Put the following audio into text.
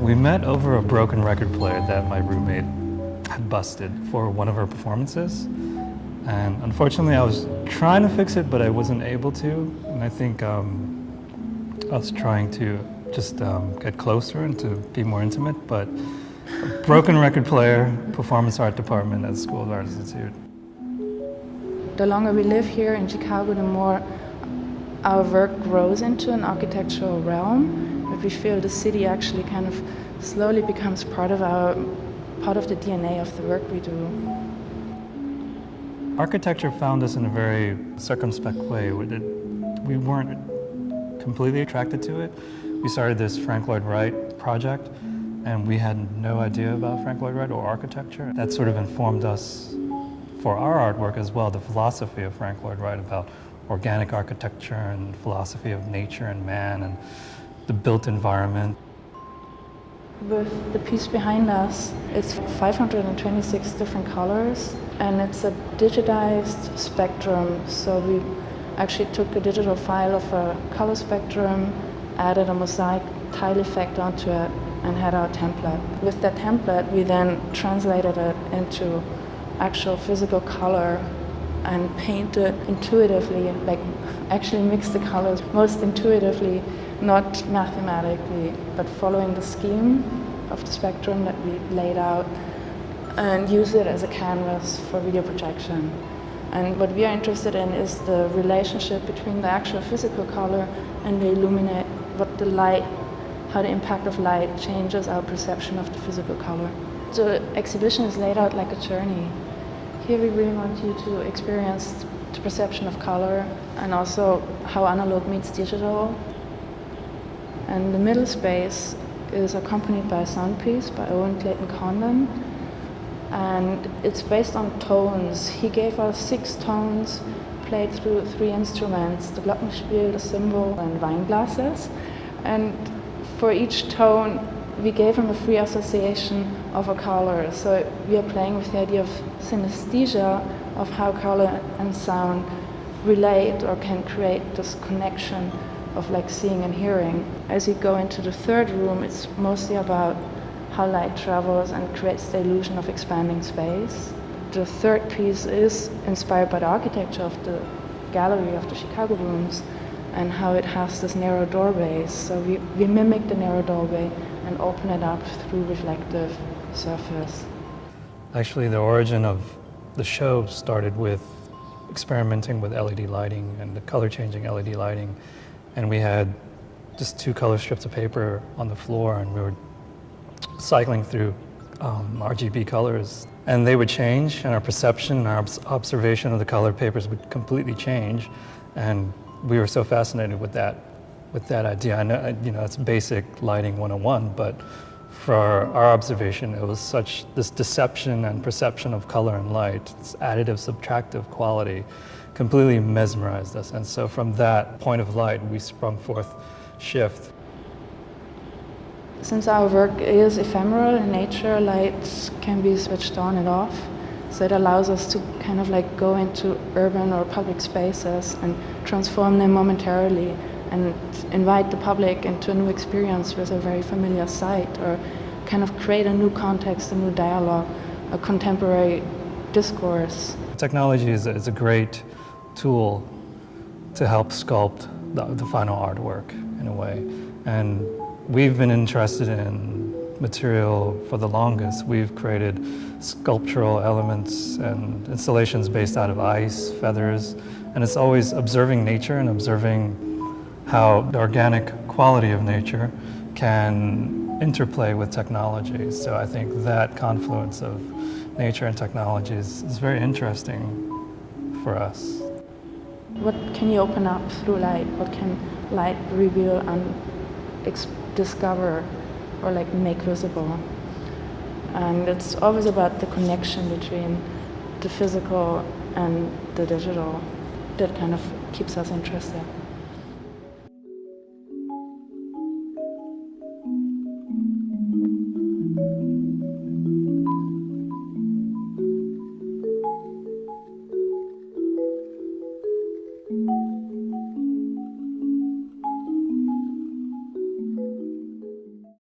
We met over a broken record player that my roommate had busted for one of our performances. And unfortunately, I was trying to fix it, but I wasn't able to. And I think I was trying to just get closer and to be more intimate, but a broken record player, performance art department at the School of Art Institute. The longer we live here in Chicago, the more our work grows into an architectural realm, but we feel the city actually kind of slowly becomes part of the DNA of the work we do. Architecture found us in a very circumspect way. We weren't completely attracted to it. We started this Frank Lloyd Wright project, and we had no idea about Frank Lloyd Wright or architecture. That sort of informed us for our artwork as well, the philosophy of Frank Lloyd Wright about organic architecture and philosophy of nature and man and the built environment. With the piece behind us, it's 526 different colors, and it's a digitized spectrum. So we actually took a digital file of a color spectrum, added a mosaic tile effect onto it, and had our template. With that template, we then translated it into actual physical color and painted intuitively, like actually mix the colors most intuitively, not mathematically, but following the scheme of the spectrum that we laid out, and use it as a canvas for video projection. And what we are interested in is the relationship between the actual physical color and the illuminate, what the light, how the impact of light changes our perception of the physical color. The exhibition is laid out like a journey. Here we really want you to experience the perception of color and also how analog meets digital. And the middle space is accompanied by a sound piece by Owen Clayton Condon. And it's based on tones. He gave us 6 tones, played through 3 instruments, the glockenspiel, the cymbal, and wineglasses. And for each tone, we gave him a free association of a color. So we are playing with the idea of synesthesia, of how color and sound relate or can create this connection of like seeing and hearing. As you go into the third room, it's mostly about how light travels and creates the illusion of expanding space. The third piece is inspired by the architecture of the gallery of the Chicago rooms and how it has this narrow doorways. So we mimic the narrow doorway and open it up through reflective surface. Actually, the origin of the show started with experimenting with LED lighting and the color-changing LED lighting. And we had just 2 color strips of paper on the floor, and we were cycling through RGB colors. And they would change, and our perception and our observation of the colored papers would completely change. And we were so fascinated with that idea. I know, it's basic lighting 101, but for our observation, it was such this deception and perception of color and light, this additive, subtractive quality, completely mesmerized us. And so from that point of light, we sprung forth Shift. Since our work is ephemeral in nature, light can be switched on and off. So it allows us to kind of like go into urban or public spaces and transform them momentarily and invite the public into a new experience with a very familiar site, or kind of create a new context, a new dialogue, a contemporary discourse. Technology is a great tool to help sculpt the final artwork in a way. And we've been interested in material for the longest. We've created sculptural elements and installations based out of ice, feathers, and it's always observing nature and observing how the organic quality of nature can interplay with technology. So I think that confluence of nature and technology is very interesting for us. What can you open up through light? What can light reveal and discover or like make visible? And it's always about the connection between the physical and the digital that kind of keeps us interested.